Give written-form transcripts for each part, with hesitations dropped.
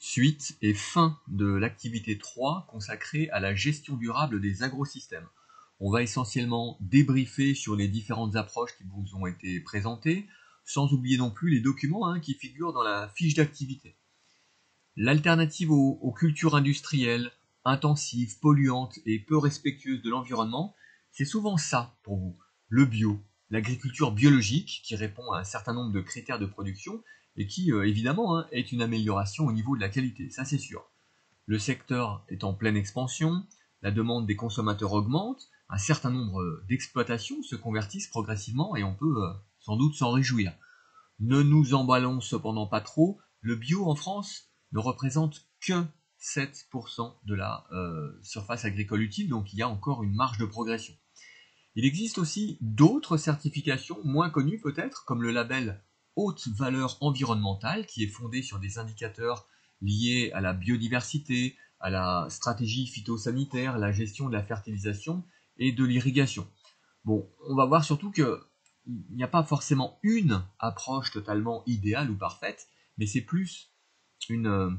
Suite et fin de l'activité 3 consacrée à la gestion durable des agrosystèmes. On va essentiellement débriefer sur les différentes approches qui vous ont été présentées, sans oublier non plus les documents qui figurent dans la fiche d'activité. L'alternative aux cultures industrielles, intensives, polluantes et peu respectueuses de l'environnement, c'est souvent ça pour vous, le bio, l'agriculture biologique qui répond à un certain nombre de critères de production et qui, évidemment, est une amélioration au niveau de la qualité, ça c'est sûr. Le secteur est en pleine expansion, la demande des consommateurs augmente, un certain nombre d'exploitations se convertissent progressivement et on peut sans doute s'en réjouir. Ne nous emballons cependant pas trop, le bio en France ne représente que 7% de la surface agricole utile, donc il y a encore une marge de progression. Il existe aussi d'autres certifications moins connues peut-être, comme le label Haute Valeur Environnementale, qui est fondé sur des indicateurs liés à la biodiversité, à la stratégie phytosanitaire, la gestion de la fertilisation et de l'irrigation. Bon, on va voir surtout qu'il n'y a pas forcément une approche totalement idéale ou parfaite, mais c'est plus une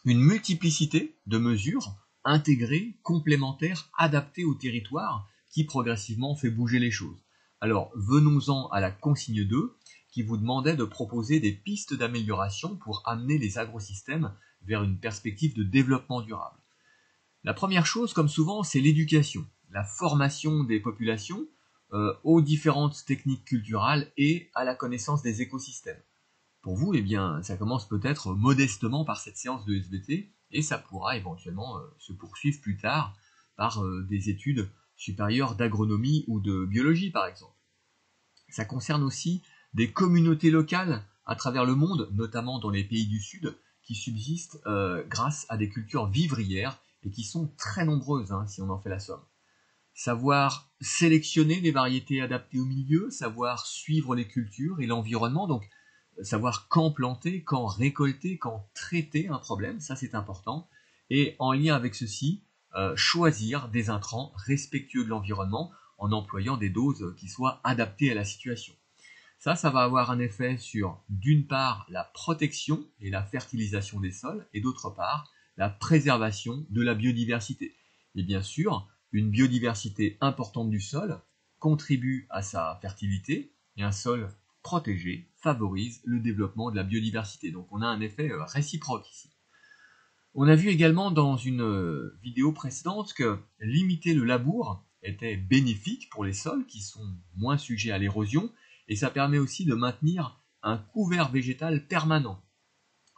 multiplicité de mesures intégrées, complémentaires, adaptées au territoire, qui progressivement fait bouger les choses. Alors, venons-en à la consigne 2, qui vous demandait de proposer des pistes d'amélioration pour amener les agrosystèmes vers une perspective de développement durable. La première chose, comme souvent, c'est l'éducation, la formation des populations aux différentes techniques culturales et à la connaissance des écosystèmes. Pour vous, eh bien, ça commence peut-être modestement par cette séance de SVT et ça pourra éventuellement se poursuivre plus tard par des études supérieures d'agronomie ou de biologie, par exemple. Ça concerne aussi des communautés locales à travers le monde, notamment dans les pays du Sud, qui subsistent grâce à des cultures vivrières et qui sont très nombreuses, si on en fait la somme. Savoir sélectionner les variétés adaptées au milieu, savoir suivre les cultures et l'environnement, donc savoir quand planter, quand récolter, quand traiter un problème, ça c'est important. Et en lien avec ceci, choisir des intrants respectueux de l'environnement en employant des doses qui soient adaptées à la situation. Ça va avoir un effet sur, d'une part, la protection et la fertilisation des sols, et d'autre part, la préservation de la biodiversité. Et bien sûr, une biodiversité importante du sol contribue à sa fertilité, et un sol protégé favorise le développement de la biodiversité. Donc on a un effet réciproque ici. On a vu également dans une vidéo précédente que limiter le labour était bénéfique pour les sols qui sont moins sujets à l'érosion et ça permet aussi de maintenir un couvert végétal permanent.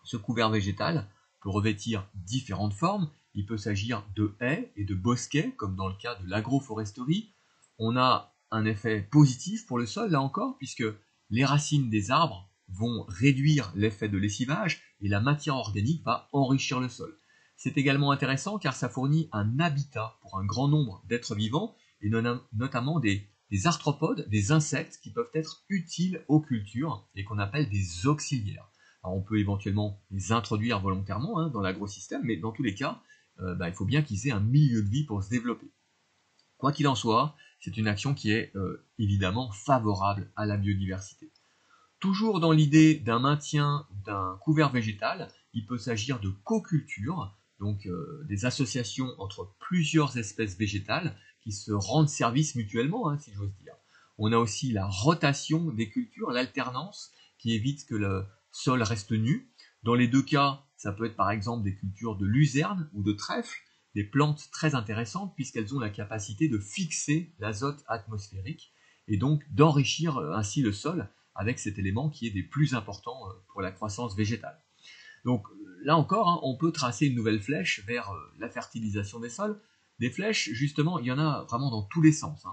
Ce couvert végétal peut revêtir différentes formes. Il peut s'agir de haies et de bosquets, comme dans le cas de l'agroforesterie. On a un effet positif pour le sol, là encore, puisque les racines des arbres vont réduire l'effet de lessivage et la matière organique va enrichir le sol. C'est également intéressant car ça fournit un habitat pour un grand nombre d'êtres vivants et notamment des arthropodes, des insectes qui peuvent être utiles aux cultures et qu'on appelle des auxiliaires. Alors on peut éventuellement les introduire volontairement dans l'agrosystème, mais dans tous les cas, il faut bien qu'ils aient un milieu de vie pour se développer. Quoi qu'il en soit, c'est une action qui est évidemment favorable à la biodiversité. Toujours dans l'idée d'un maintien d'un couvert végétal, il peut s'agir de coculture, donc des associations entre plusieurs espèces végétales qui se rendent service mutuellement, si j'ose dire. On a aussi la rotation des cultures, l'alternance, qui évite que le sol reste nu. Dans les deux cas, ça peut être par exemple des cultures de luzerne ou de trèfle, des plantes très intéressantes puisqu'elles ont la capacité de fixer l'azote atmosphérique et donc d'enrichir ainsi le sol avec cet élément qui est des plus importants pour la croissance végétale. Donc là encore, on peut tracer une nouvelle flèche vers la fertilisation des sols. Des flèches, justement, il y en a vraiment dans tous les sens.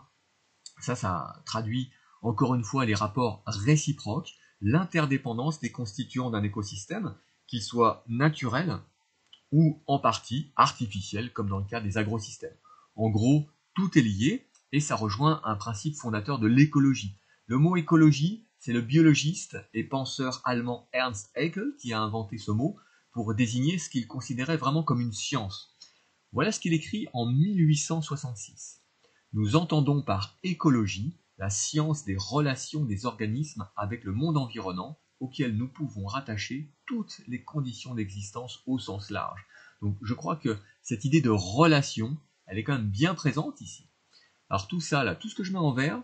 Ça traduit encore une fois les rapports réciproques, l'interdépendance des constituants d'un écosystème, qu'ils soient naturels ou en partie artificiels, comme dans le cas des agrosystèmes. En gros, tout est lié et ça rejoint un principe fondateur de l'écologie. Le mot écologie, c'est le biologiste et penseur allemand Ernst Haeckel qui a inventé ce mot pour désigner ce qu'il considérait vraiment comme une science. Voilà ce qu'il écrit en 1866. Nous entendons par écologie la science des relations des organismes avec le monde environnant, auquel nous pouvons rattacher toutes les conditions d'existence au sens large. Donc je crois que cette idée de relation, elle est quand même bien présente ici. Alors tout ça, là, tout ce que je mets en vert,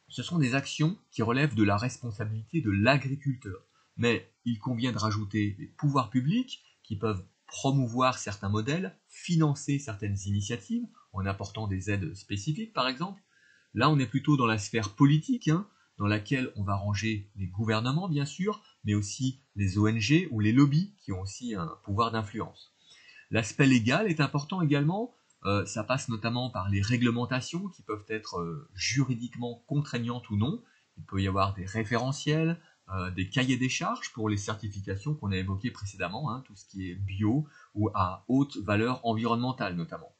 ce sont des actions qui relèvent de la responsabilité de l'agriculteur. Mais il convient de rajouter les pouvoirs publics qui peuvent promouvoir certains modèles, financer certaines initiatives, en apportant des aides spécifiques par exemple. Là, on est plutôt dans la sphère politique, dans laquelle on va ranger les gouvernements bien sûr, mais aussi les ONG ou les lobbies qui ont aussi un pouvoir d'influence. L'aspect légal est important également. Ça passe notamment par les réglementations qui peuvent être juridiquement contraignantes ou non. Il peut y avoir des référentiels, des cahiers des charges pour les certifications qu'on a évoquées précédemment, tout ce qui est bio ou à haute valeur environnementale notamment.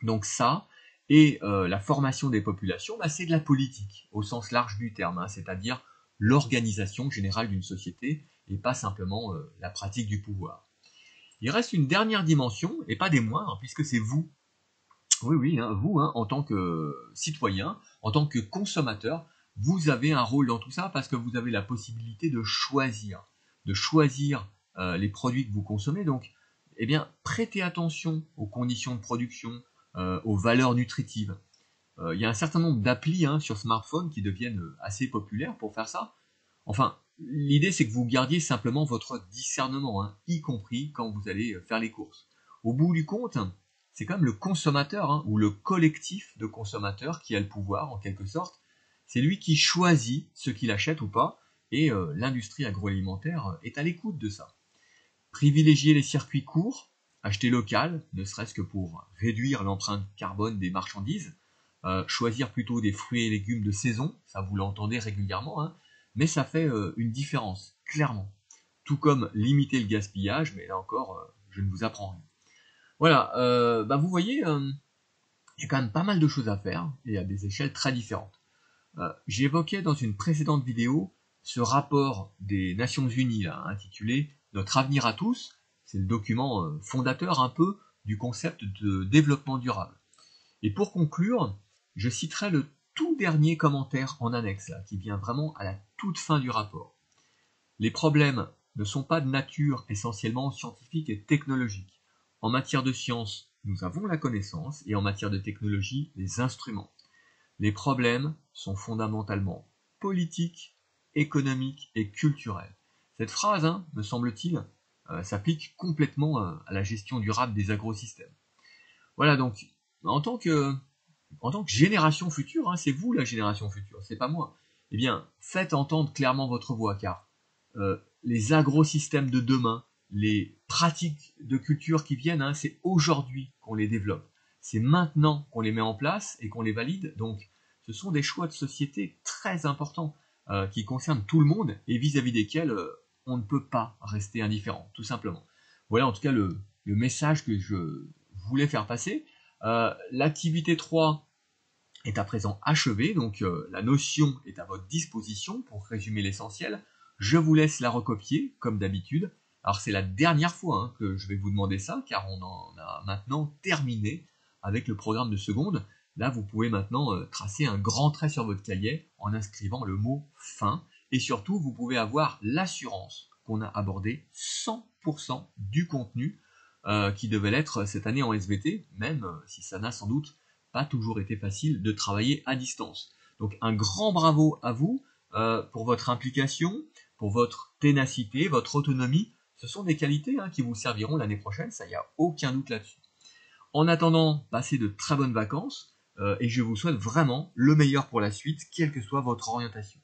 Donc ça, et la formation des populations, c'est de la politique au sens large du terme, c'est-à-dire l'organisation générale d'une société et pas simplement la pratique du pouvoir. Il reste une dernière dimension, et pas des moindres, puisque c'est vous. Oui, vous, en tant que citoyen, en tant que consommateur, vous avez un rôle dans tout ça parce que vous avez la possibilité de choisir les produits que vous consommez. Donc, eh bien, prêtez attention aux conditions de production, aux valeurs nutritives. Il y a un certain nombre d'applis sur smartphone qui deviennent assez populaires pour faire ça. Enfin, l'idée c'est que vous gardiez simplement votre discernement, y compris quand vous allez faire les courses. Au bout du compte, c'est quand même le consommateur, ou le collectif de consommateurs qui a le pouvoir en quelque sorte. C'est lui qui choisit ce qu'il achète ou pas, et l'industrie agroalimentaire est à l'écoute de ça. Privilégier les circuits courts, acheter local, ne serait-ce que pour réduire l'empreinte carbone des marchandises, choisir plutôt des fruits et légumes de saison, ça vous l'entendez régulièrement, mais ça fait une différence, clairement. Tout comme limiter le gaspillage, mais là encore, je ne vous apprends rien. Voilà, vous voyez, il y a quand même pas mal de choses à faire, et à des échelles très différentes. J'évoquais dans une précédente vidéo ce rapport des Nations Unies, intitulé « Notre avenir à tous », c'est le document fondateur un peu du concept de développement durable. Et pour conclure, je citerai le tout dernier commentaire en annexe, qui vient vraiment à la toute fin du rapport. Les problèmes ne sont pas de nature essentiellement scientifique et technologique. En matière de science, nous avons la connaissance, et en matière de technologie, les instruments. Les problèmes sont fondamentalement politiques, économiques et culturels. Cette phrase, me semble-t-il, s'applique complètement à la gestion durable des agrosystèmes. Voilà, donc, en tant que génération future, c'est vous la génération future, c'est pas moi. Eh bien, faites entendre clairement votre voix, car les agrosystèmes de demain, les pratiques de culture qui viennent, c'est aujourd'hui qu'on les développe. C'est maintenant qu'on les met en place et qu'on les valide. Donc, ce sont des choix de société très importants qui concernent tout le monde et vis-à-vis desquels on ne peut pas rester indifférent, tout simplement. Voilà en tout cas le message que je voulais faire passer. L'activité 3 est à présent achevée, donc la notion est à votre disposition pour résumer l'essentiel. Je vous laisse la recopier, comme d'habitude. Alors c'est la dernière fois que je vais vous demander ça, car on en a maintenant terminé avec le programme de seconde. Là, vous pouvez maintenant tracer un grand trait sur votre cahier en inscrivant le mot « fin ». Et surtout, vous pouvez avoir l'assurance qu'on a abordé 100% du contenu qui devait l'être cette année en SVT, même si ça n'a sans doute pas toujours été facile de travailler à distance. Donc un grand bravo à vous pour votre implication, pour votre ténacité, votre autonomie. Ce sont des qualités qui vous serviront l'année prochaine, ça, il n'y a aucun doute là-dessus. En attendant, passez de très bonnes vacances et je vous souhaite vraiment le meilleur pour la suite, quelle que soit votre orientation.